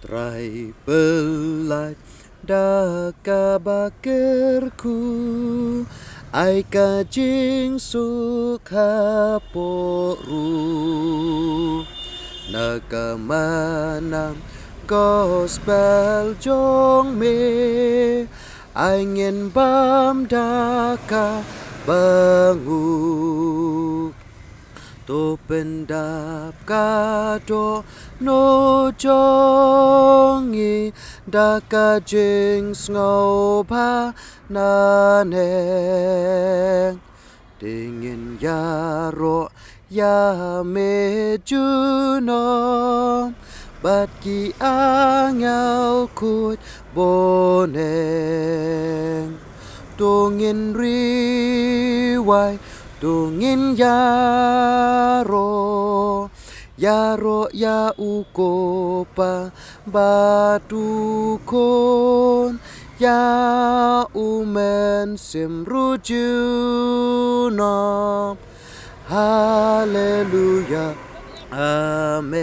Trai belai daka bakerku ai kajing sukha poru nagamanam gospel jong me ai ngin bam daka bangu to pendap kado no jongi daka jing ngau pa naneng dingin yaro ya me juno bat ki angel kut boneng tungin riwai tungin yaro ya ukopa batukon ya umen simrujuna haleluya amen.